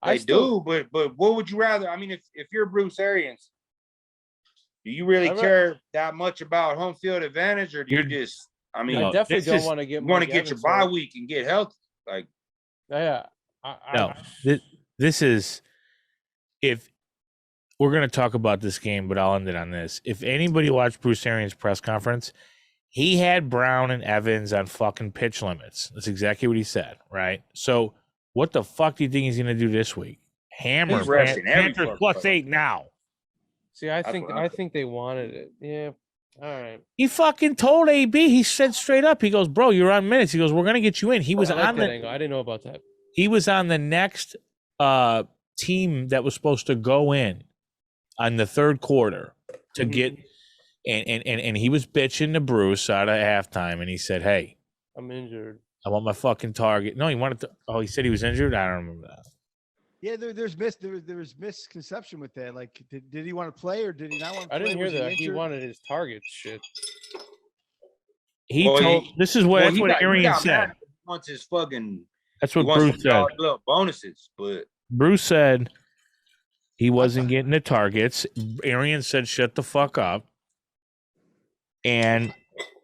They do, but what would you rather? I mean, if you're Bruce Arians, do you really care that much about home field advantage, or do you just? I mean, I definitely don't want to get. You want to get your bye week and get healthy, like. Yeah. This is if we're going to talk about this game, but I'll end it on this. If anybody watched Bruce Arians' press conference, he had Brown and Evans on fucking pitch limits. That's exactly what he said, right? So what the fuck do you think he's going to do this week? Hammer Panthers +8 now. See, I think they wanted it. Yeah. All right. He fucking told AB. He said straight up. He goes, "Bro, you're on minutes." He goes, "We're gonna get you in." He was on the angle. I didn't know about that. He was on the next team that was supposed to go in on the third quarter to get, and he was bitching to Bruce out of halftime, and he said, "Hey, I'm injured. I want my fucking target." No, he wanted to. Oh, he said he was injured. I don't remember that. Yeah, there was misconception with that. Like, did he want to play or did he not want to play? I didn't hear that. He wanted his target shit. This is what Arian said. He wants his fucking. That's what Bruce said. Bonuses, but Bruce said he wasn't getting the targets. Arian said, "Shut the fuck up," and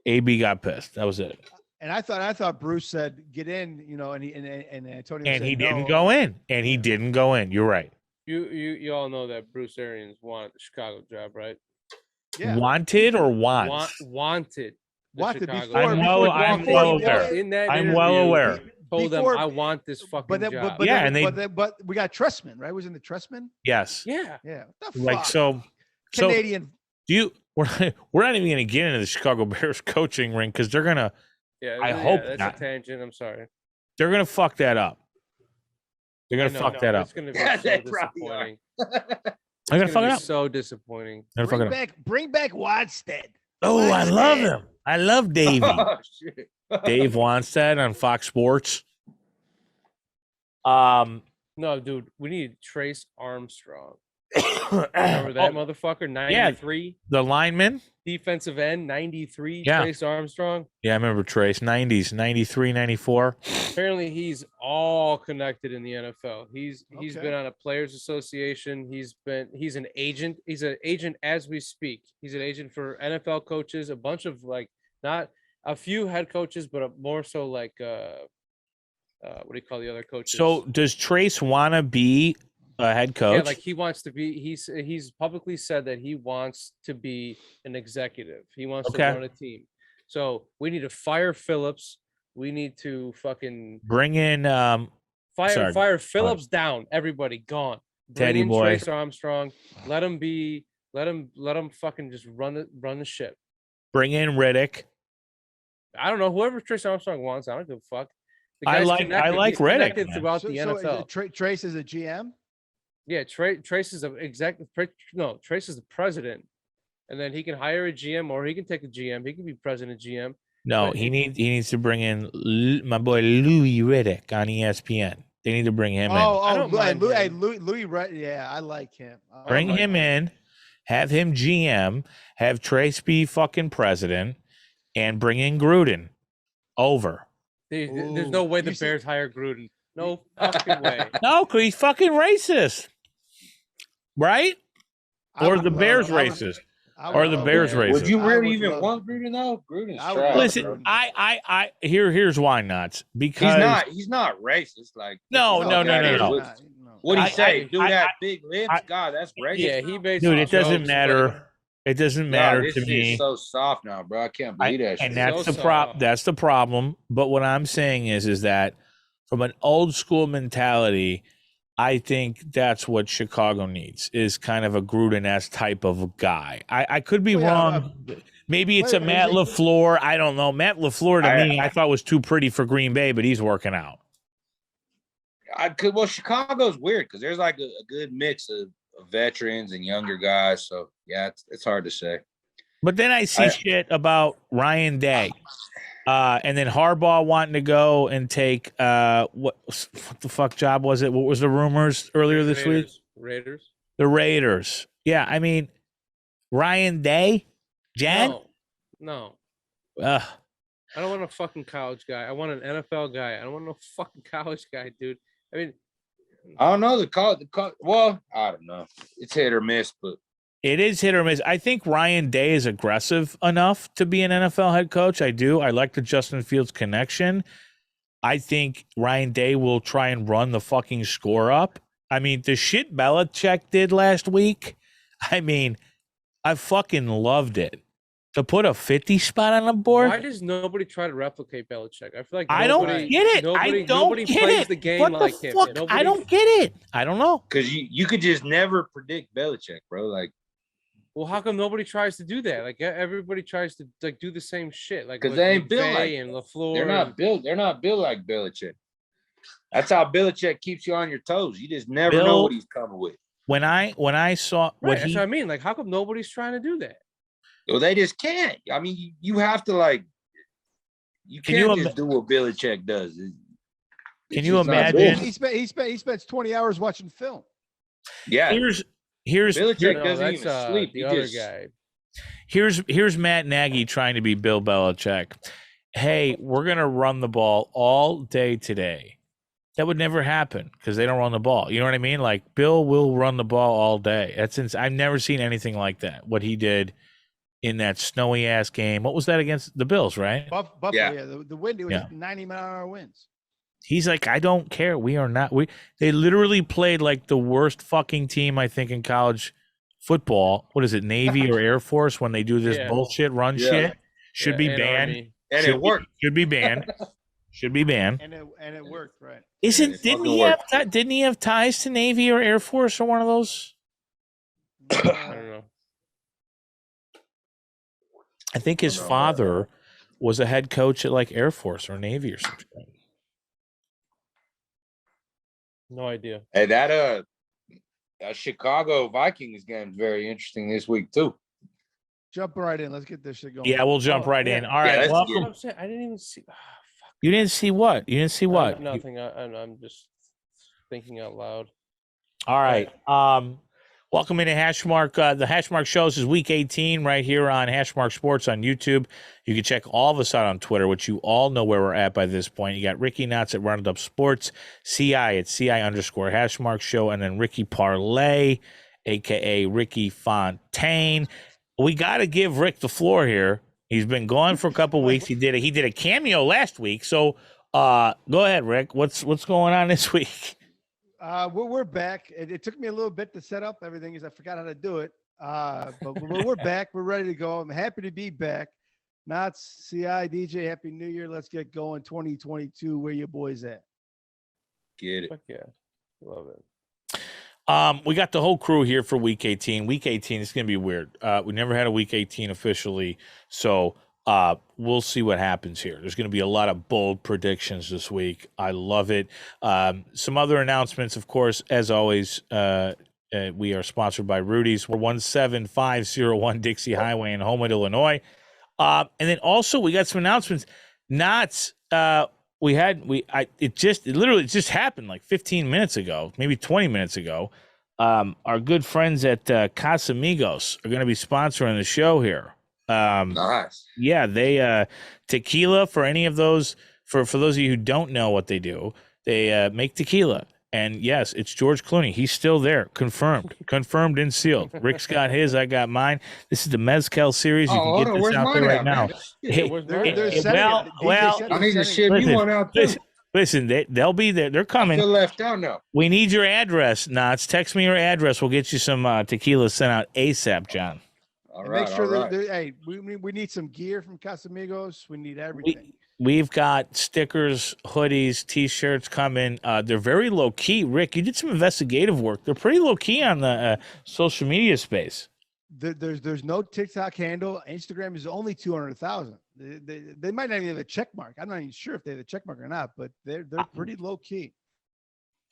AB got pissed. That was it. And I thought Bruce said, "Get in," and Antonio. And he didn't go in. And he didn't go in. You're right. You all know that Bruce Arians wanted the Chicago job, right? Yeah. Wanted or want? Wanted. Wanted before. I'm well aware. In that I'm well aware. Told them I want this fucking job. But we got Trestman, right? Was in the Trestman? Yes. Yeah. Yeah. What the fuck? So Canadian. We're not even gonna get into the Chicago Bears coaching ring because they're gonna. Yeah, I hope that's not. A tangent. I'm sorry. They're gonna fuck that up. They're gonna fuck that up. It's gonna be so disappointing. I'm gonna fuck it up. So disappointing. Bring back Wanstead. Oh, I love him. I love Davey. Oh, shit. Dave Wanstead on Fox Sports. No, dude, we need Trace Armstrong. Remember that motherfucker? 93. Yeah, the lineman, defensive end, 93. Yeah. Trace Armstrong. Yeah, I remember Trace. 90s, 93, 94. Apparently, he's all connected in the NFL. He's been on a players association. He's an agent. He's an agent as we speak. He's an agent for NFL coaches. A bunch of not a few head coaches, but more so what do you call the other coaches? So does Trace want to be a head coach? Yeah, he wants to be. He's publicly said that he wants to be an executive. He wants to run a team. So we need to fire Phillips. We need to fucking bring in fire Phillips down. Everybody gone. Teddy boy. Trace Armstrong. Let him fucking just run the ship. Bring in Riddick. I don't know. Whoever Trace Armstrong wants, I don't give a fuck. I like Riddick throughout the NFL. Trace is a GM. Yeah, Trace is Trace is the president, and then he can hire a GM or he can take a GM. He can be president GM. No, he needs to bring in my boy Louis Riddick on ESPN. They need to bring him in. Louis, right? Yeah, I like him. Bring him in, have him GM, have Trace be fucking president, and bring in Gruden over. There's no way the Bears hire Gruden. No fucking way. No, because he's fucking racist. Right? Or the Bears racist. Or the Bears racist. Would you really even want Gruden though? Gruden's trash. Listen, here's why not. Because he's not racist. No. What he say? Do that big lips? God, that's racist. Yeah, he basically. Dude, it doesn't matter. It doesn't matter to me. It's so soft now, bro. I can't believe that shit. And that's the problem. But what I'm saying is that from an old school mentality, I think that's what Chicago needs, is kind of a Gruden-esque type of guy. I could be wrong. Maybe it's a Matt LaFleur. I don't know. Matt LaFleur to me, I thought was too pretty for Green Bay, but he's working out. Chicago's weird because there's a good mix of veterans and younger guys. So yeah, it's hard to say. But then I see shit about Ryan Day. And then Harbaugh wanting to go and take what the fuck job was it? What was the rumors earlier this week? Raiders. The Raiders. Yeah, I mean, Ryan Day, Jan. No. I don't want a fucking college guy. I want an NFL guy. I don't want no fucking college guy, dude. I mean, I don't know the call. Well, I don't know. It's hit or miss, but it is hit or miss. I think Ryan Day is aggressive enough to be an NFL head coach. I do. I like the Justin Fields connection. I think Ryan Day will try and run the fucking score up. I mean, the shit Belichick did last week, I mean, I fucking loved it. To put a 50 spot on the board. Why does nobody try to replicate Belichick? I feel like I don't get it. Nobody plays the game what like the him. fuck? I don't get it. I don't know. Because you could just never predict Belichick, bro. Like, well, how come nobody tries to do that? Like everybody tries to like do the same shit. Like because they ain't built McVay like and LaFleur. They're not built like Belichick. That's how Belichick keeps you on your toes. You just never know what he's coming with. When I saw that's what I mean. Like, how come nobody's trying to do that? Well, they just can't. I mean, you have to like. You can't just do what Belichick does. Can you imagine? He spends 20 hours watching film. Yeah. Here's Belichick doesn't even sleep. The other guy. Here's Matt Nagy trying to be Bill Belichick. Hey, we're gonna run the ball all day today. That would never happen because they don't run the ball. You know what I mean? Like Bill will run the ball all day. I've never seen anything like that. What he did in that snowy ass game. What was that against the Bills, right? Buffalo, yeah. The wind, it was 90-mile-an-hour winds. He's like, I don't care. We are not. They literally played like the worst fucking team, I think, in college football. What is it, Navy or Air Force, when they do this bullshit run shit? Should be banned. And it worked. Should be banned. Should be banned. And it worked, right? Didn't he have ties to Navy or Air Force or one of those? I don't know. I think his father was a head coach at like Air Force or Navy or something. No idea. Hey, that Chicago Vikings game is very interesting this week too. Jump right in. Let's get this shit going. Yeah, we'll jump right in. All right, welcome. I didn't even see. You didn't see what? You didn't see what? Nothing. I'm just thinking out loud. All right. Welcome into Hashmark. The Hashmark Show. This is week 18 right here on Hashmark Sports on YouTube. You can check all of us out on Twitter, which you all know where we're at by this point. You got Ricky Knotz at Rounded Up Sports, CI at CI_Hashmark Show, and then Ricky Parlay, a.k.a. Rickyphantain. We got to give Rick the floor here. He's been gone for a couple of weeks. He did a cameo last week. So go ahead, Rick. What's going on this week? We're back. It took me a little bit to set up everything because I forgot how to do it. But we're back. We're ready to go. I'm happy to be back. Knotz, CI, DJ, Happy New Year. Let's get going. 2022. Where your boys at? Get it. Fuck yeah. Love it. We got the whole crew here for week 18. Week 18 is going to be weird. We never had a week 18 officially. So we'll see what happens here. There's going to be a lot of bold predictions this week. I love it. Some other announcements, of course, as always, we are sponsored by Rudy's. We're 17501 Dixie Highway in Homewood, Illinois. And then also we got some announcements. Knotz, it just happened like 15 minutes ago, maybe 20 minutes ago. Our good friends at Casamigos are going to be sponsoring the show here. Nice. Yeah, they tequila for any of those for those of you who don't know what they do, they make tequila. And yes, it's George Clooney. He's still there. Confirmed and sealed. Rick's got his, I got mine. This is the Mezcal series. You can get this out there right now. Hey, I need to ship you one out too. Listen, they'll be there. They're coming. Still left out now. We need your address, Knotz. Text me your address. We'll get you some tequila sent out ASAP, John. All right. Make sure that hey, we need some gear from Casamigos. We need everything. We've got stickers, hoodies, T-shirts coming. They're very low key. Rick, you did some investigative work. They're pretty low key on the social media space. There's no TikTok handle. Instagram is only 200,000. They might not even have a check mark. I'm not even sure if they have a check mark or not, but they're pretty low key.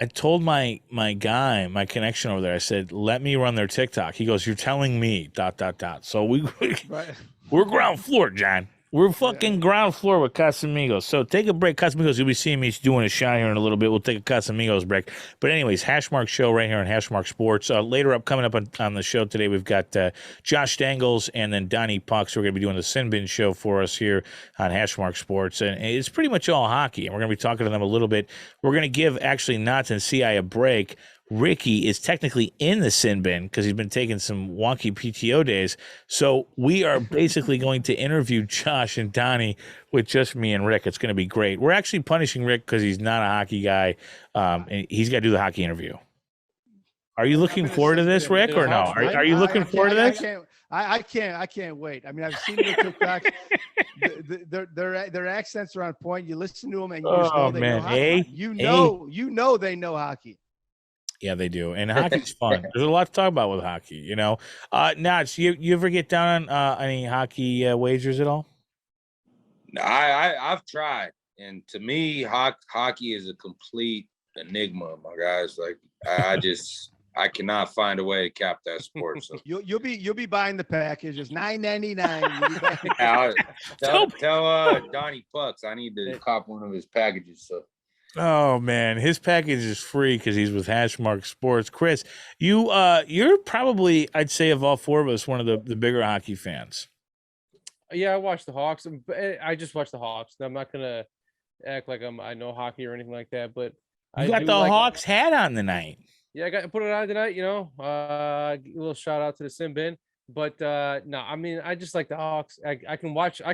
I told my guy, my connection over there, I said, let me run their TikTok. He goes, you're telling me, ... So we're ground floor, John. We're fucking ground floor with Casamigos. So take a break. Casamigos, you'll be seeing me doing a shot here in a little bit. We'll take a Casamigos break. But anyways, Hashmark Show right here on Hashmark Sports. Later up, coming up on the show today, we've got Josh Dangles and then Donnie Pucks. We're going to be doing the Sin Bin show for us here on Hashmark Sports. And it's pretty much all hockey. And we're going to be talking to them a little bit. We're going to give actually Knotz and CI a break. Ricky is technically in the sin bin because he's been taking some wonky PTO days. So we are basically going to interview Josh and Donnie with just me and Rick. It's going to be great. We're actually punishing Rick because he's not a hockey guy, and he's got to do the hockey interview. Are you looking forward to this, Rick, or no? Are you looking forward to this? I can't wait. I mean, I've seen the TikToks. Their accents are on point. You listen to them and you just know they know hockey. You know they know hockey. Yeah, they do. And hockey's fun. There's a lot to talk about with hockey, you know. Knotz, you ever get down on any hockey wagers at all? I've tried. And to me, hockey is a complete enigma, my guys. Like, I cannot find a way to cap that sport. So you'll be buying the package. It's $9.99. Tell Donnie Pucks I need to cop one of his packages. So. Oh man, his package is free because he's with Hashmark Sports. Chris, you're probably, I'd say, of all four of us, one of the bigger hockey fans. Yeah, I watch the Hawks. I just watch the Hawks. I'm not gonna act like I know hockey or anything like that. But you got the Hawks hat on tonight. Yeah, I got to put it on tonight. You know, a little shout out to the Sin Bin. But no, I mean, I just like the Hawks. I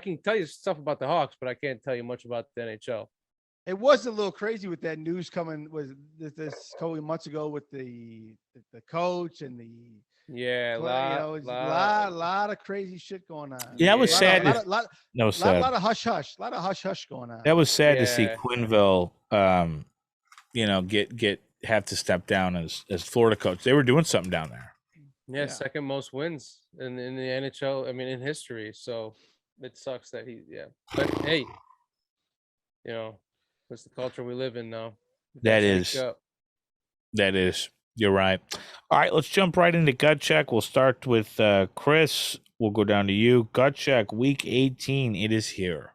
can tell you stuff about the Hawks, but I can't tell you much about the NHL. It was a little crazy with that news coming this couple of months ago with the coach and the a lot of crazy shit going on. Yeah, that was sad. A lot of hush hush going on. That was sad to see Quenneville, have to step down as Florida coach. They were doing something down there. Yeah, second most wins in the NHL. I mean, in history. So it sucks that But hey, you know. That's the culture we live in now. That is. You're right. All right, let's jump right into gut check. We'll start with Chris. We'll go down to you. Gut check, week 18. It is here.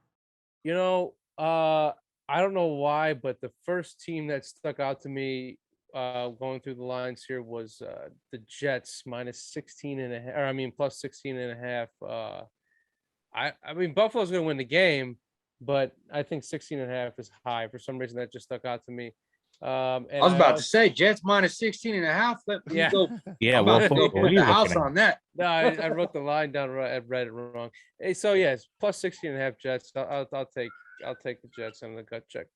You know, I don't know why, but the first team that stuck out to me going through the lines here was the Jets minus 16.5. Or I mean, plus 16.5. I mean, Buffalo's going to win the game. But I think 16.5 is high. For some reason, that just stuck out to me. And I was about to say Jets minus 16.5. Let me go. Yeah, well, put the house on that. No, I wrote the line down. I read it wrong. Hey, so yes, plus 16.5 Jets. I'll take the Jets on the gut check.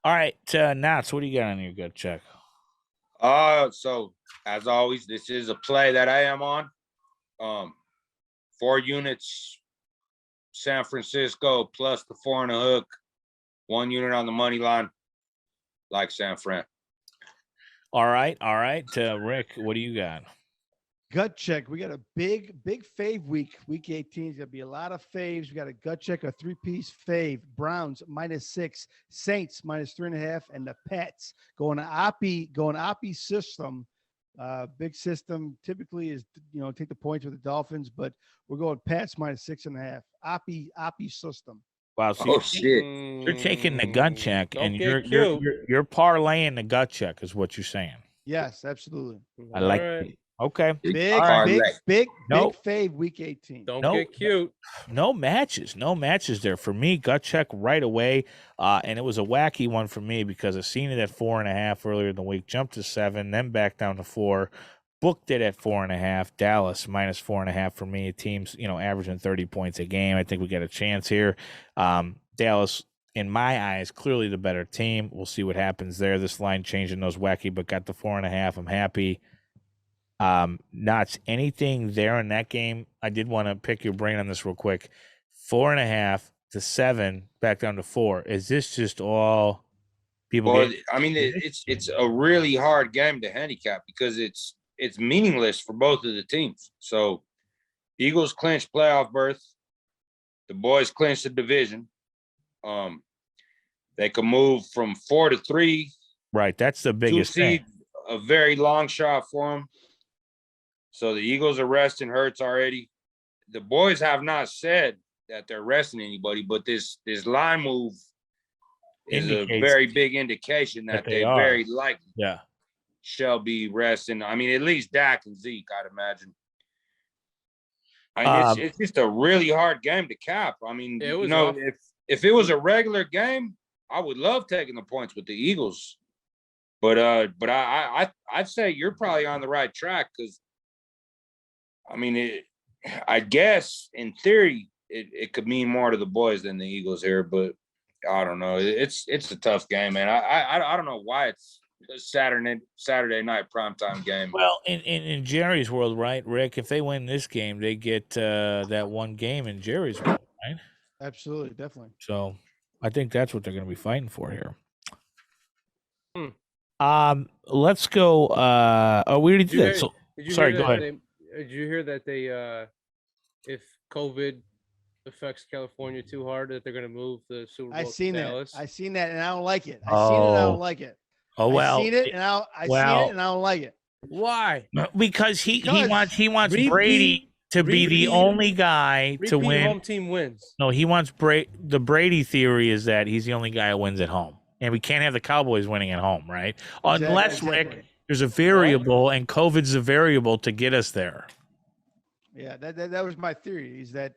All right, Knotz, what do you got on your gut check? So as always, this is a play that I am on. 4 units. San Francisco plus the 4 and a hook, 1 unit on the money line, like San Fran. All right. Rick, what do you got? Gut check. We got a big fave week. Week 18 is gonna be a lot of faves. We got a gut check, a 3-piece fave. Browns -6, Saints -3.5, and the Pats going to Oppie system. Big system typically is, take the points with the Dolphins, but we're going Pats -6.5. Oppie system. Wow. So shit. You're taking the gut check and you're parlaying the gut check is what you're saying. Yes, absolutely. I like it. Okay. Big fave week 18. Don't get cute. No matches there for me. Gut check right away. And it was a wacky one for me because I seen it at 4.5 earlier in the week, jumped to 7, then back down to 4, booked it at 4.5. Dallas minus 4.5 for me. Teams, averaging 30 points a game. I think we got a chance here. Dallas, in my eyes, clearly the better team. We'll see what happens there. This line changing those wacky, but got the 4.5. I'm happy. Knotz, anything there in that game? I did want to pick your brain on this real quick. 4.5 to 7, back down to 4. Is this just all people? Well, I mean, it's a really hard game to handicap because it's meaningless for both of the teams. So, Eagles clinch playoff berth. The boys clinch the division. They can move from 4 to 3. Right, that's the biggest thing. A very long shot for them. So the Eagles are resting Hurts already. The boys have not said that they're resting anybody, but this line move is a Indicates very big indication that they they are. very likely Yeah. shall be resting. I mean, at least Dak and Zeke, I'd imagine. I mean, it's just a really hard game to cap. I mean, It you was know, rough. if it was a regular game, I would love taking the points with the Eagles. But I'd say you're probably on the right track because, I mean, I guess in theory it could mean more to the boys than the Eagles here, but I don't know. It's a tough game, man. I don't know why it's a Saturday night primetime game. Well, in Jerry's world, right, Rick? If they win this game, they get that one game in Jerry's world, right? Absolutely, definitely. So I think that's what they're going to be fighting for here. Let's go. We already did that. So sorry, go ahead. Did you hear that they, if COVID affects California too hard, that they're going to move the Super Bowl to Dallas? I seen that, and I don't like it. I seen it, and I don't like it. Oh well. I seen it, and I seen it, and I don't like it. Why? Because he wants repeat- Brady to be the only guy to win. Home team wins. No, he wants the Brady theory is that he's the only guy who wins at home, and we can't have the Cowboys winning at home, right? Unless Rick, there's a variable, and COVID's a variable to get us there. Yeah, that was my theory. Is that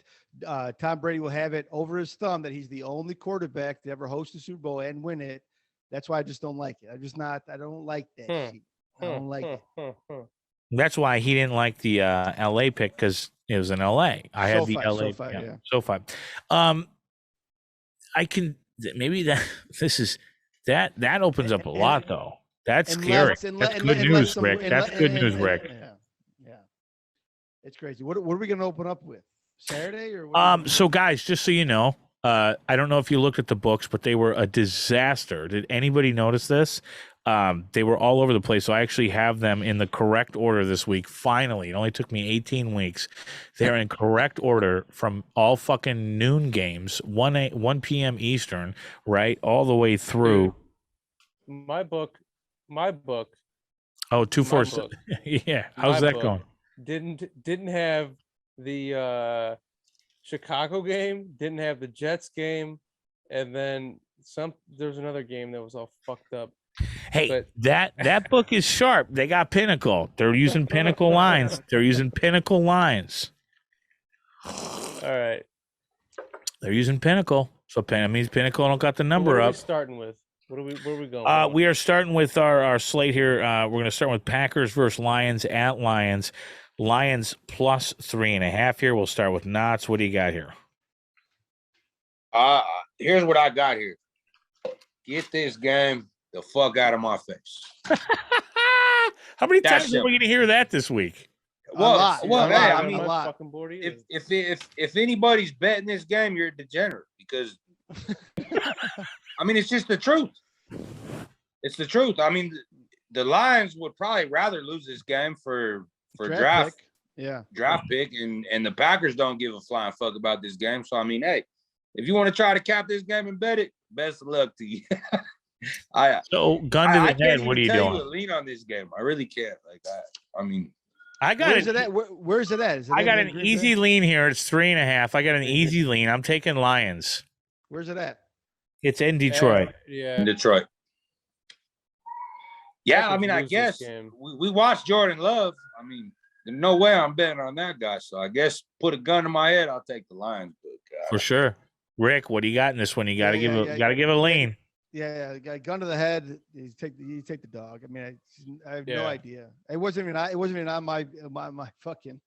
Tom Brady will have it over his thumb that he's the only quarterback to ever host a Super Bowl and win it. That's why I just don't like it. I don't like that shit. I don't like it. That's why he didn't like the LA pick because it was in LA. I had the LA SoFi. I can maybe that opens up a lot though. That's scary. That's good news, Rick. That's good news, Rick. Yeah. It's crazy. What are we going to open up with? Saturday or what? So guys, just so you know, I don't know if you looked at the books, but they were a disaster. Did anybody notice this? They were all over the place. So I actually have them in the correct order this week. Finally, it only took me 18 weeks. They're in correct order from all fucking noon games, 1 p.m. Eastern, right, all the way through. My book. Oh, 247. Yeah, how's that going? Didn't have the Chicago game, didn't have the Jets game, and then there's another game that was all fucked up. Hey, but that book is sharp. They got Pinnacle. They're using Pinnacle lines. All right. They're using Pinnacle. So that means Pinnacle don't got the number up. What are we starting with? Where are we going? We are starting with our slate here. We're going to start with Packers versus Lions at Lions. Lions plus 3.5 here. We'll start with Knotz. What do you got here? Here's what I got here. Get this game the fuck out of my face. How many times are we going to hear that this week? Well, I mean, a lot. If anybody's betting this game, you're a degenerate because I mean, it's just the truth. It's the truth. I mean, the Lions would probably rather lose this game for draft pick, and the Packers don't give a flying fuck about this game. So I mean, hey, if you want to try to cap this game and bet it, best of luck to you. So gun to the head, what are you doing? You lean on this game. I really can't. I mean, I got Where's it at? Where's it at? I got an easy lean here. It's 3.5. I got an easy lean. I'm taking Lions. Where's it at? It's in Detroit. In Detroit. Yeah, I mean, I guess we watched Jordan Love. I mean, there's no way I'm betting on that guy. So I guess put a gun to my head, I'll take the Lions. For sure. Rick, what do you got in this one? You got to give a lean. Yeah, gun to the head. You take the dog. I mean, I have no idea. It wasn't even on my fucking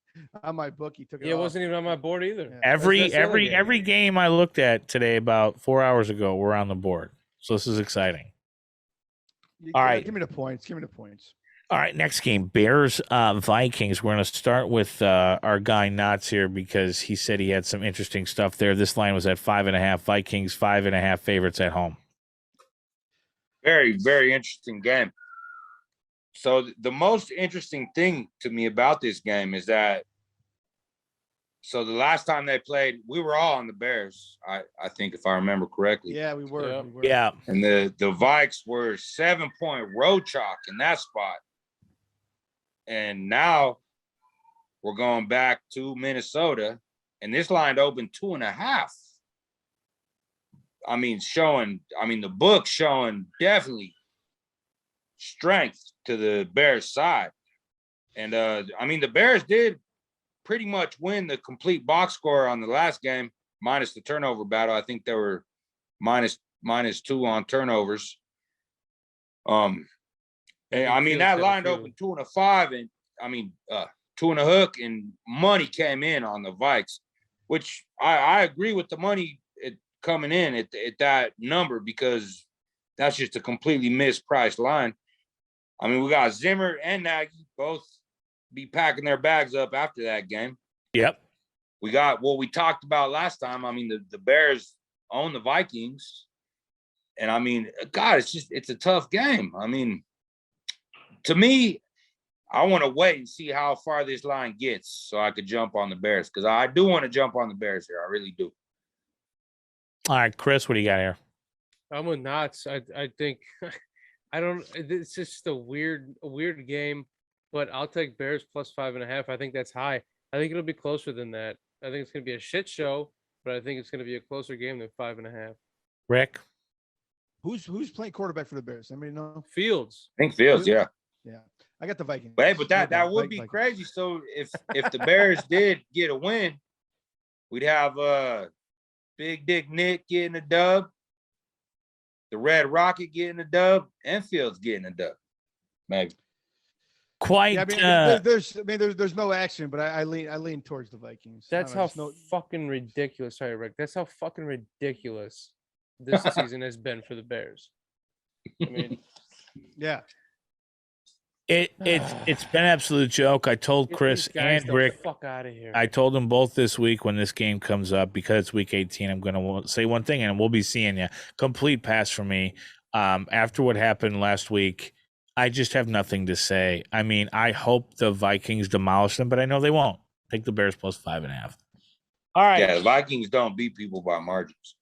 on my book. He took it. It wasn't even on my board either. Yeah. Every game I looked at today about 4 hours ago were on the board. So this is exciting. All right, give me the points. All right, next game, Bears Vikings. We're going to start with our guy Knotz here because he said he had some interesting stuff there. This line was at 5.5. Vikings 5.5 favorites at home. Very, very interesting game. So the most interesting thing to me about this game is that the last time they played, we were all on the Bears, I think, if I remember correctly. Yeah, we were. Yeah. And the Vikes were 7-point road chalk in that spot. And now we're going back to Minnesota and this line opened 2.5. I mean, the book showing definitely strength to the Bears side. And the Bears did pretty much win the complete box score on the last game, minus the turnover battle. I think they were minus 2 on turnovers. And that line opened 2.5, and 2.5, and money came in on the Vikes, which I agree with the money coming in at that number, because that's just a completely mispriced line. I mean, we got Zimmer and Nagy both be packing their bags up after that game. Yep. We got what we talked about last time. I mean, the Bears own the Vikings. And I mean, God, it's a tough game. I mean, to me, I want to wait and see how far this line gets so I could jump on the Bears, because I do want to jump on the Bears here. I really do. All right, Chris, what do you got here? I'm with Knotz. I think it's just a weird game, but I'll take Bears plus 5.5. I think that's high. I think it'll be closer than that. I think it's going to be a shit show, but I think it's going to be a closer game than 5.5. Rick? Who's playing quarterback for the Bears? Anybody know? Fields. I think Fields, yeah. Yeah. I got the Vikings. Hey, but that would be crazy. So if the Bears did get a win, we'd have Big Dick Nick getting a dub, the Red Rocket getting a dub, and Fields getting a dub. Maybe. Quite. Yeah, there's no action, but I lean towards the Vikings. That's how fucking ridiculous. Sorry, Rick. That's how fucking ridiculous this season has been for the Bears. I mean, yeah. It's been an absolute joke. I told Chris and Rick, fuck out of here. I told them both this week when this game comes up, because it's week 18, I'm going to say one thing, and we'll be seeing you. Complete pass for me. After what happened last week, I just have nothing to say. I mean, I hope the Vikings demolish them, but I know they won't. Take the Bears plus 5.5. All right. Yeah, the Vikings don't beat people by margins.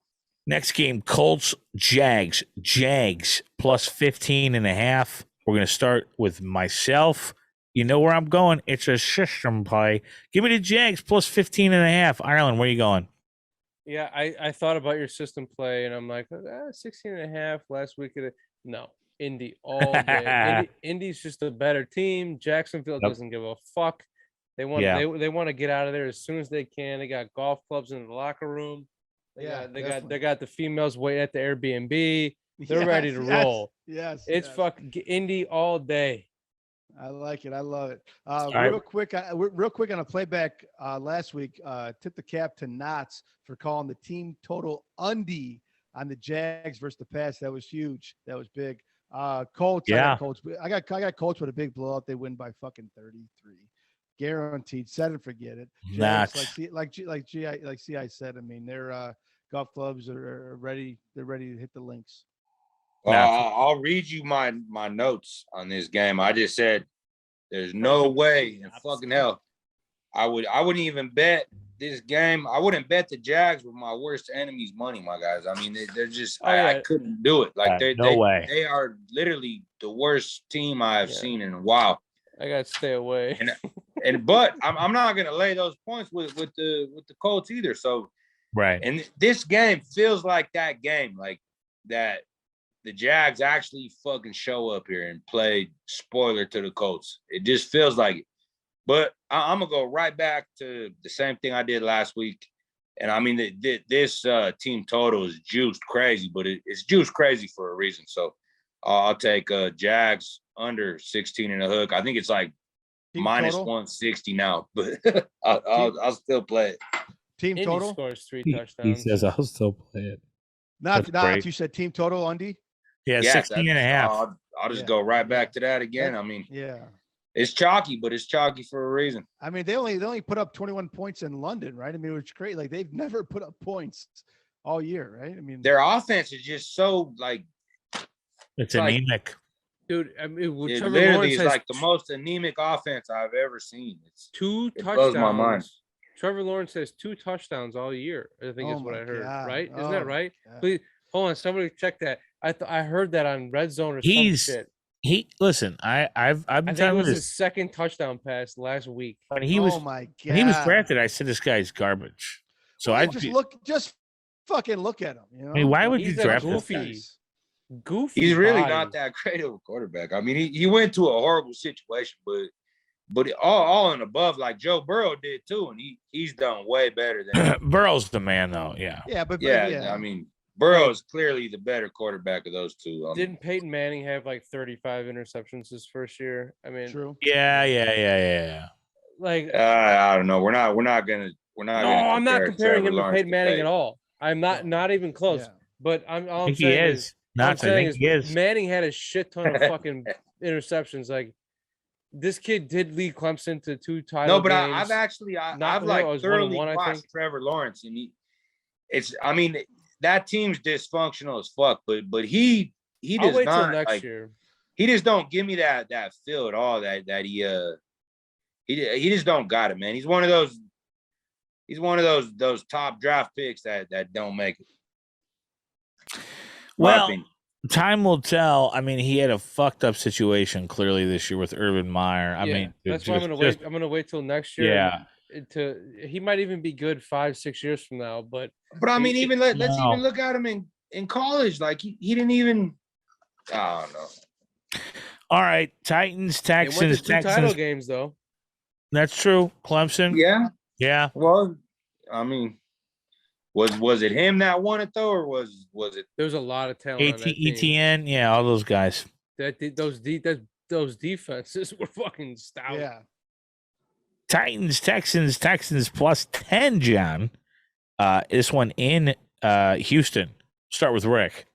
Next game, Colts, Jags. Jags plus 15.5. We're going to start with myself. You know where I'm going. It's a system play. Give me the Jags plus 15.5. Ireland, where are you going? Yeah, I thought about your system play, and I'm like, 16.5 last week. No, Indy all day. Indy's just a better team. Jacksonville doesn't give a fuck. They want they want to get out of there as soon as they can. They got golf clubs in the locker room. They got the females waiting at the Airbnb. They're ready to roll. Yes. It's fucking Indy all day. I like it. I love it. right. Real quick on a playback last week, tip the cap to Knotz for calling the team total undie on the Jags versus the Pats. That was huge. That was big. Colts. Yeah. I got Colts with a big blowout. They win by fucking 33. Guaranteed. Set and forget it. Jags, like CI said, I mean, their golf clubs are ready. They're ready to hit the links. I'll read you my notes on this game. I just said there's no way in fucking hell I wouldn't even bet this game. I wouldn't bet the Jags with my worst enemy's money, my guys. I mean, they're just I couldn't do it. Like way. They are literally the worst team I have seen in a while. I gotta stay away. But I'm not gonna lay those points with the Colts either. So right. And this game feels like that game, like that. The Jags actually fucking show up here and play spoiler to the Colts. It just feels like it. But I'm going to go right back to the same thing I did last week. And I mean, this team total is juiced crazy, but it's juiced crazy for a reason. So I'll take Jags under 16.5. I think it's like team minus total? 160 now, but I'll still play it. Team Indy total? Scores 3 touchdowns. He says I'll still play it. Not you said team total, Undy? Yeah, 16.5. I'll just go right back to that again. I mean, yeah, it's chalky, but it's chalky for a reason. I mean, they only put up 21 points in London, right? I mean, it's great. Like they've never put up points all year, right? I mean, their offense is just so like it's anemic. Dude, I mean, it literally is like the most anemic offense I've ever seen. It blows my mind. Trevor Lawrence has 2 touchdowns all year. I think is what I heard. God. Right? Isn't that right? God. Please hold on. Somebody check that. I heard that on Red Zone or some shit. listen. I've I been think it telling was this his second touchdown pass last week. when he was Oh my god. when he was drafted. I said this guy's garbage. So Well, I just fucking look at him. You know, mean, why would you He's a draft him? goofy. He's really body. not that great of a quarterback. I mean, he went to a horrible situation, but all and above, like Joe Burrow did too, and he's done way better than Burrow's the man, though. Yeah. Yeah, but yeah. I mean, Burrow is clearly the better quarterback of those two. Didn't Peyton Manning have like 35 interceptions his first year? I mean, true. Yeah. like I don't know. We're not gonna. no, I'm not compare comparing Trevor him to Lawrence Peyton Manning Peyton. at all. I'm not even close. Yeah. But all I I'm think he saying is. all I'm Not. I saying think he is. Manning had a shit ton of fucking interceptions. Like this kid did lead Clemson to 2 title No, but games. I've actually Not- I've I like was thoroughly 1-1, I watched think. Trevor Lawrence, and I mean that team's dysfunctional as fuck, but he I'll does wait till not next like, year. he just don't give me that feel at all that he just don't got it, man. He's one of those top draft picks that don't make it. My Well, opinion. time will tell. I mean, he had a fucked up situation clearly this year with Urban Meyer. I mean, that's why I'm gonna wait. I'm gonna wait till next year. Yeah. He might even be good 5-6 years from now. But I mean, even let's No. even look at him in college. Like he didn't even. I don't know. All right, Titans, they went Texans, to 2 title Texans. games though. That's true. Clemson. Yeah. Yeah. Well, I mean, was it him that won it though, or was it? There was a lot of talent on that team. ETN. Yeah, all those guys. Those defenses were fucking stout. Yeah. Titans, Texans plus 10, John. This one in Houston. Start with Rick.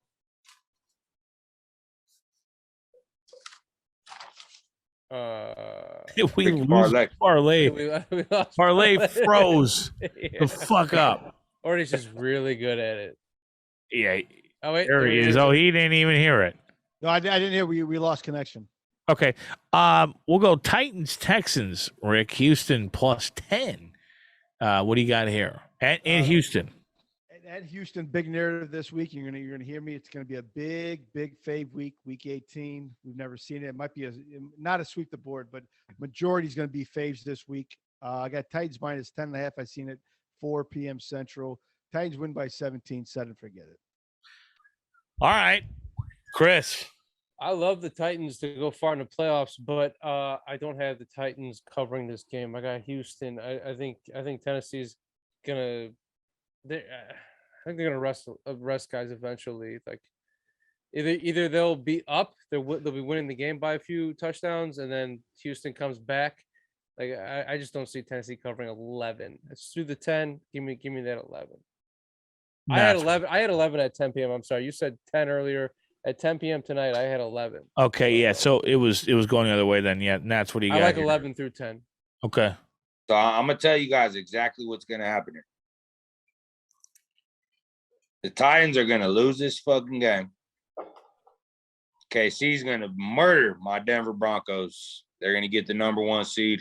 We lose parlay. We lost Parlay froze Yeah. the fuck up. Or he's just really good at it. Yeah, Oh wait, there he is. Oh, he didn't even hear it. No, I didn't hear. We lost connection. Okay. We'll go Titans, Texans, Rick. Houston plus 10. What do you got here? In Houston. At Houston, big narrative this week. You're gonna hear me. It's gonna be a big fave week, week 18. We've never seen it. It might be not a sweep the board, but majority is gonna be faves this week. I got Titans minus 10.5. I seen it 4 p.m. Central. Titans win by 17. 7. Forget it. All right, Chris. I love the Titans to go far in the playoffs, but I don't have the Titans covering this game. I got Houston. I think Tennessee's gonna. I think they're gonna rest guys eventually. Like either they'll be up, they'll be winning the game by a few touchdowns, and then Houston comes back. Like I just don't see Tennessee covering 11. It's through the 10. Give me that 11. I had 11. I had 11 at 10 p.m. I'm sorry, you said 10 earlier. At 10 p.m. tonight, I had 11. Okay, yeah. So it was going the other way then. Yeah, and that's what you got. I like here. 11 through 10. Okay. So I'm gonna tell you guys exactly what's gonna happen here. The Titans are gonna lose this fucking game. KC's gonna murder my Denver Broncos. They're gonna get the number 1 seed.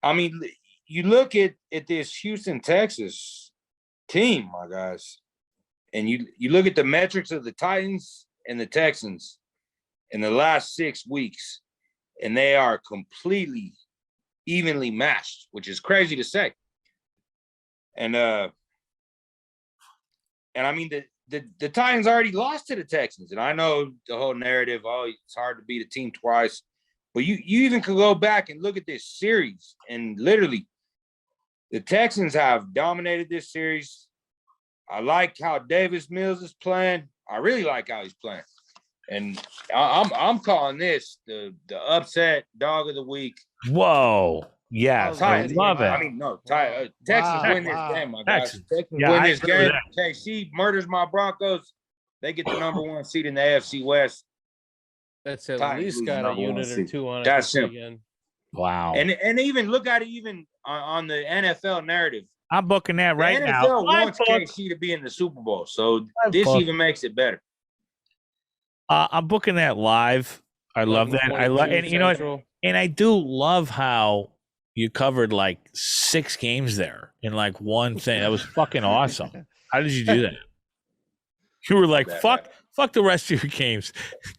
I mean, you look at this Houston, Texas team, my guys, and you look at the metrics of the Titans and the Texans in the last 6 weeks, and they are completely evenly matched, which is crazy to say. And I mean the Titans already lost to the Texans, and I know the whole narrative, it's hard to beat a team twice, but you even could go back and look at this series, and literally the Texans have dominated this series. I like how Davis Mills is playing. I really like how he's playing, and I'm calling this the upset dog of the week. Whoa. Yes, I Titans. love it. I mean, no, Texans win this game, my guys. Texans. Texans Yeah, win I this agree with game. KC murders my Broncos. They get the number 1 seed in the AFC West. That's at Titans least lose got a number 1 unit or seed. 2 on it That's this simple. weekend. Wow. And even look at it even on the NFL narrative. I'm booking that right the now. NFL wants KC to be in the Super Bowl, so this even makes it better. I'm booking that live. I love that. I love, and you know what? And I do love how you covered like 6 games there in like one thing. That was fucking awesome. How did you do that? You were like, Fuck the rest of your games.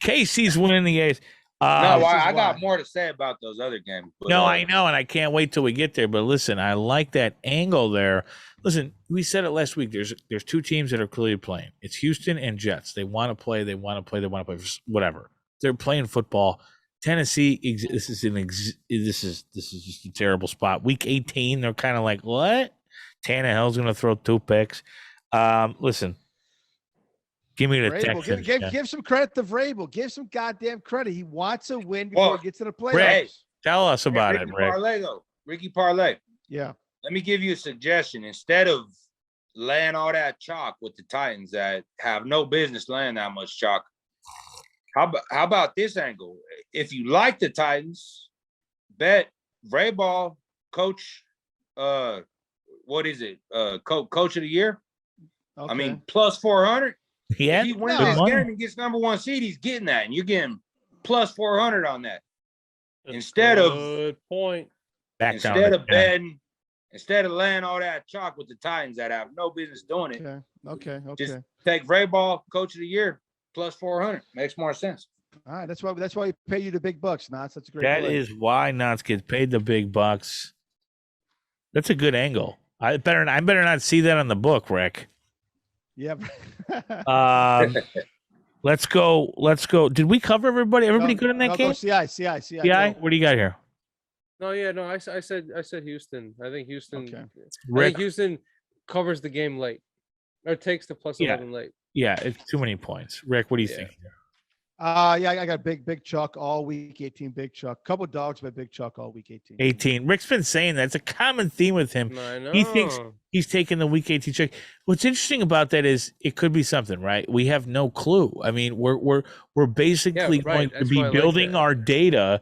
KC's winning the A's. No, this is I got why. more to say about those other games. But, No, I know, and I can't wait till we get there. But listen, I like that angle there. Listen, we said it last week. There's two teams that are clearly playing. It's Houston and Jets. They want to play. They want to play. They want to play. Whatever. They're playing football. Tennessee. This is just a terrible spot. Week 18. They're kind of like, what? Tannehill's going to throw 2 picks. Listen. Give me the Vrabel, Texans. give some credit to Vrabel. Give some goddamn credit. He wants a win before he gets to the playoffs. Rick, Tell us about it, Ricky Rick. Parlay, though. Ricky Parlay. Yeah. Let me give you a suggestion. Instead of laying all that chalk with the Titans that have no business laying that much chalk, how about this angle? If you like the Titans, bet Vrabel, coach, what is it? Coach of the year? Okay. I mean, plus 400. Yeah, If he wins good this money. game and gets number 1 seed, he's getting that, and you're getting plus 400 on that. That's Instead of- good point. Back down Instead to of 10. betting, instead of laying all that chalk with the Titans that have no business doing it, Okay. just take Vrabel, coach of the year, plus 400. Makes more sense. All right. That's why we pay you the big bucks, Knots. That's a great That play. is why Knotz gets paid the big bucks. That's a good angle. I better not see that on the book, Rick. Yeah. Let's go. Did we cover everybody? Everybody good in that Go game? CI. CI? go. What do you got here? No, yeah, no. I said Houston. I think Houston. Okay. I Rick? think Houston covers the game late, or takes the plus Yeah. 11 late. Yeah, it's too many points. Rick, what do you Yeah. think? Yeah, I got big Chuck all week 18. Big Chuck. Couple dogs, but big Chuck all week 18. 18. Rick's been saying that. It's a common theme with him. I know. He thinks he's taking the week 18 check. What's interesting about that is it could be something, right? We have no clue. I mean, we're basically right. going to That's be why I like building that. our data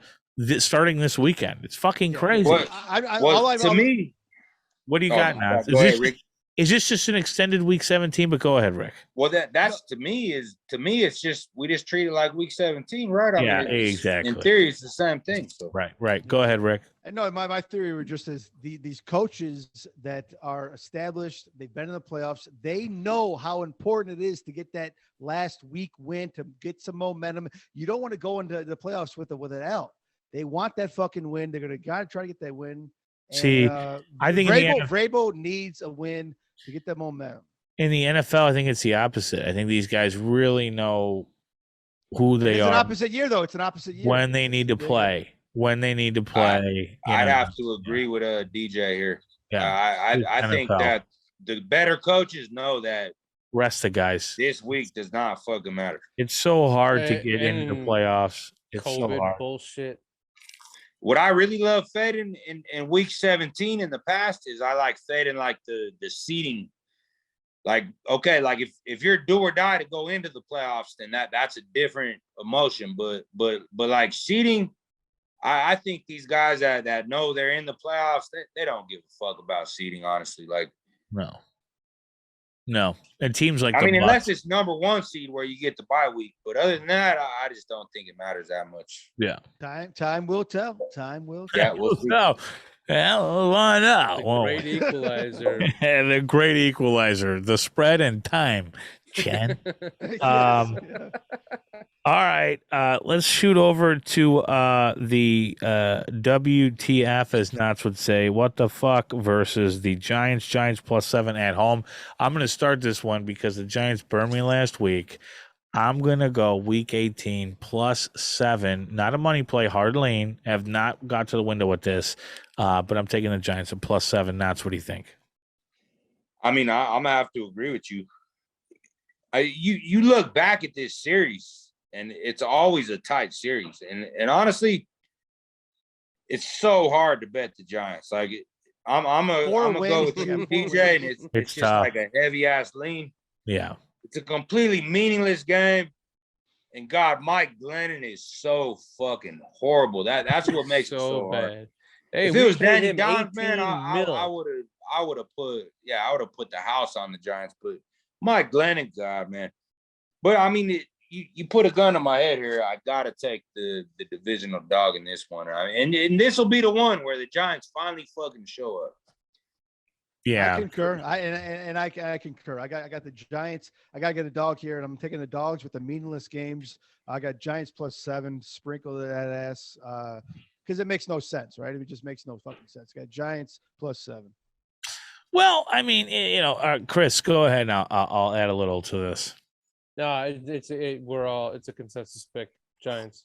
starting this weekend. It's fucking crazy. What? To me, What do you Oh, got my now? God. Go ahead, Rick. Is this just an extended week 17? But go ahead, Rick. Well, that's to me, it's just we just treat it like week 17, right? I Yeah, mean, it's- exactly. In theory, it's the same thing. So Right. Go ahead, Rick. No, my theory were just as these coaches that are established, they've been in the playoffs, they know how important it is to get that last week win to get some momentum. You don't want to go into the playoffs with an L. They want that fucking win. They're gonna gotta try to get that win. And, See, I think in the Vrabel needs a win to get that momentum. In the NFL, I think it's the opposite. I think these guys really know who they It's are an opposite year, though. It's an opposite year. when they need to Yeah. play. When they need to play. I'd have to agree with DJ here. Yeah. I think NFL. that the better coaches know that Rest the guys. this week does not fucking matter. It's so hard to And- get into the and playoffs. It's so COVID hard. bullshit. What I really love fading in week 17 in the past is I like fading like the seeding. Like, okay, like if you're do or die to go into the playoffs, then that's a different emotion. But like seeding, I think these guys that know they're in the playoffs, they don't give a fuck about seeding, honestly. Like, No. And teams like I the mean, Bucs- unless it's number 1 seed where you get the bye week. But other than that, I just don't think it matters that much. Yeah. Time will tell. Time will tell. Yeah, we'll see. No. Well, why not? The Whoa. great equalizer. The great equalizer. The spread and time, Chen. Yes, Um, yeah. All right, let's shoot over to the WTF, as Knotz would say. What the fuck versus the Giants. Giants +7 at home. I'm going to start this one because the Giants burned me last week. I'm going to go week 18 +7. Not a money play, hard lane. Have not got to the window with this, but I'm taking the Giants at +7. Knotz, what do you think? I mean, I'm gonna have to agree with you. You look back at this series, and it's always a tight series. And honestly, it's so hard to bet the Giants. Like, I'm gonna go with you, DJ, and it's just tough. like a heavy ass lean. Yeah. It's a completely meaningless game. And God, Mike Glennon is so fucking horrible. That's what makes it so hard. bad. Hey, If we it was paid Danny him Downs, man, 18 mil. I would have put the house on the Giants. But Mike Glennon, God, man. But I mean, you put a gun to my head here. I gotta take the divisional dog in this one. I mean, and this will be the one where the Giants finally fucking show up. Yeah. I concur. I concur. I got the Giants. I gotta get a dog here, and I'm taking the dogs with the meaningless games. I got Giants +7. Sprinkle that ass because it makes no sense, right? It just makes no fucking sense. Got Giants +7. Well, I mean, Chris, go ahead. And I'll add a little to this. No, it's a consensus pick. Giants.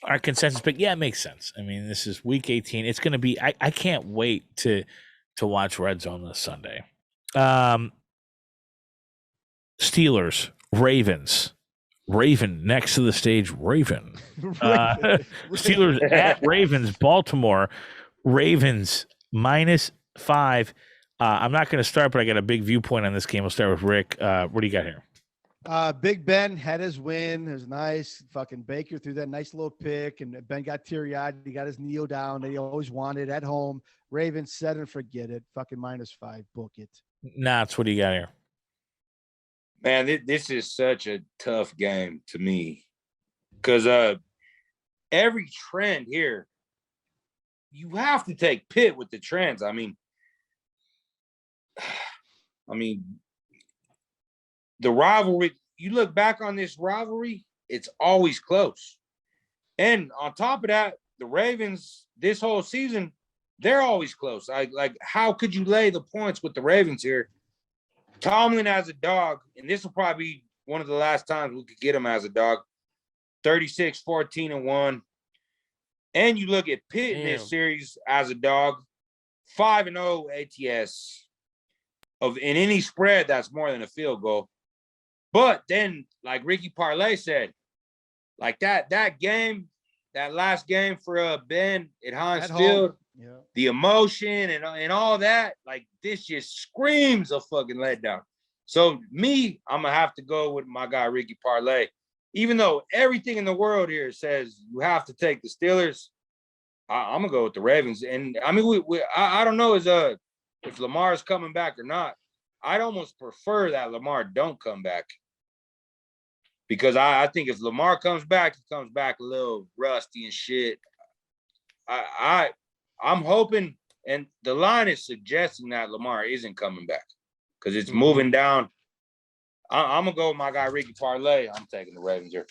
Our consensus pick, yeah, it makes sense. I mean, this is week 18. It's going to be. I can't wait to watch Red Zone this Sunday. Steelers, Ravens. Raven next to the stage, Raven. Steelers at Ravens, Baltimore. Ravens -5. I'm not going to start, but I got a big viewpoint on this game. We'll start with Rick. What do you got here? Big Ben had his win. It was nice. Fucking Baker threw that nice little pick, and Ben got teary-eyed. He got his kneel down that he always wanted at home. Ravens set and forget it. Fucking -5. Book it. Knotz, what do you got here? Man, this is such a tough game to me because every trend here, you have to take Pitt with the trends. I mean, the rivalry, you look back on this rivalry, it's always close. And on top of that, the Ravens this whole season, they're always close. How could you lay the points with the Ravens here? Tomlin as a dog, and this will probably be one of the last times we could get him as a dog, 36-14-1. And you look at Pitt in this series as a dog, 5-0 ATS in any spread that's more than a field goal. But then, like Ricky Parlay said, like that game, that last game for Ben at Heinz Field, yeah, the emotion and all that, like this just screams a fucking letdown. So I'm gonna have to go with my guy Ricky Parlay, even though everything in the world here says you have to take the Steelers. I'm gonna go with the Ravens, and I mean, I don't know if Lamar's coming back or not. I'd almost prefer that Lamar don't come back, because I think if Lamar comes back, he comes back a little rusty and shit. I'm hoping, and the line is suggesting that Lamar isn't coming back because it's moving down. I'm gonna go with my guy Ricky Parlay. I'm taking the Ravens here.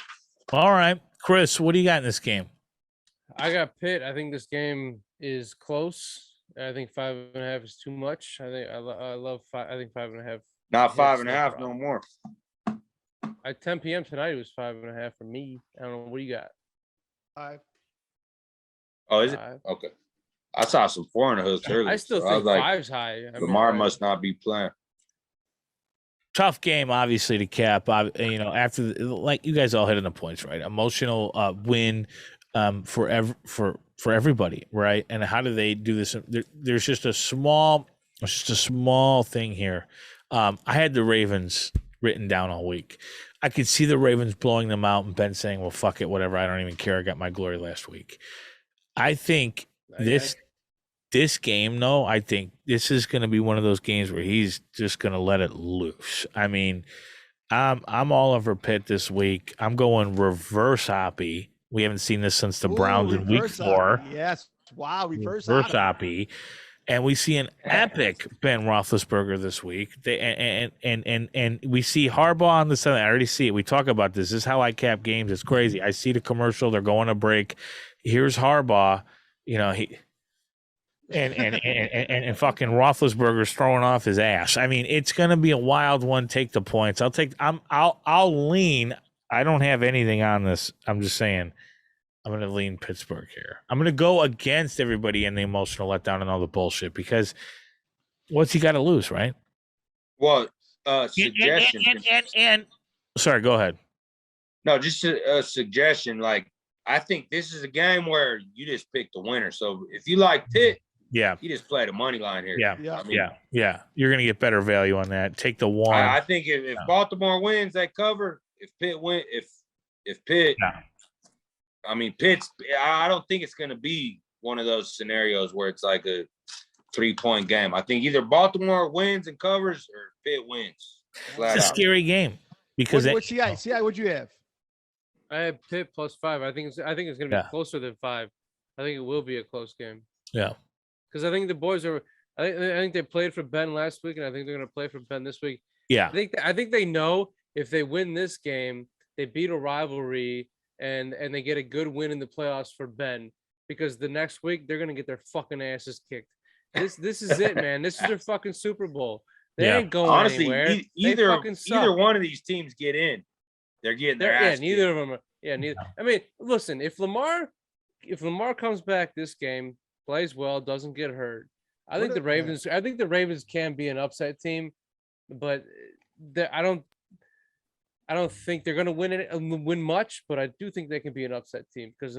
All right, Chris, what do you got in this game? I got Pitt. I think this game is close. I think 5.5 is too much. I love 5. I think 5.5. Not 5.5 no more. At 10 p.m. tonight, it was 5.5 for me. I don't know. What do you got? 5. Oh, is it? 5. Okay. I saw some 4 in the hooks earlier. I still think 5's high. Lamar must not be playing. Tough game, obviously, to cap. After like you guys all hit on the points, right? Emotional win for everybody, right? And how do they do this? There's just a small thing here. I had the Ravens written down all week. I could see the Ravens blowing them out and Ben saying, well, fuck it, whatever. I don't even care. I got my glory last week. I think this game, though, I think this is going to be one of those games where he's just going to let it loose. I mean, I'm all over Pitt this week. I'm going reverse hoppy. We haven't seen this since the Browns in week 4. Yes. Wow. Reverse hoppy. And we see an epic Ben Roethlisberger this week. And we see Harbaugh on the Sunday. I already see it. We talk about this. This is how I cap games. It's crazy. I see the commercial. They're going to break. Here's Harbaugh. And fucking Roethlisberger's throwing off his ass. I mean, it's gonna be a wild one. Take the points. I'll lean. I don't have anything on this. I'm just saying. I'm going to lean Pittsburgh here. I'm going to go against everybody in the emotional letdown and all the bullshit because what's he got to lose, right? Well, suggestion. And sorry, go ahead. No, just a suggestion. Like, I think this is a game where you just pick the winner. So if you like Pitt, you just play the money line here. Yeah. You're going to get better value on that. Take the one. I think if Baltimore wins, they cover. If Pitt win, if Pitt. Yeah. I mean, I don't think it's going to be one of those scenarios where it's like a 3-point game. I think either Baltimore wins and covers or Pitt wins. It's a scary game because what's CI? CI, what'd you have? I have Pitt +5. I think it's going to be closer than 5. I think it will be a close game. Yeah, because I think the boys are I think they played for Ben last week, and I think they're going to play for Ben this week. Yeah. I think they know if they win this game, they beat a rivalry, and they get a good win in the playoffs for Ben, because the next week they're going to get their fucking asses kicked. This is it, man. This is their fucking Super Bowl. They ain't going Honestly, anywhere. either one of these teams get in, they're getting their ass neither kicked. of them are. Yeah, neither. I mean, listen, if Lamar comes back this game, plays well, doesn't get hurt, I think the Ravens can be an upset team, but I don't think they're going to win much, but I do think they can be an upset team because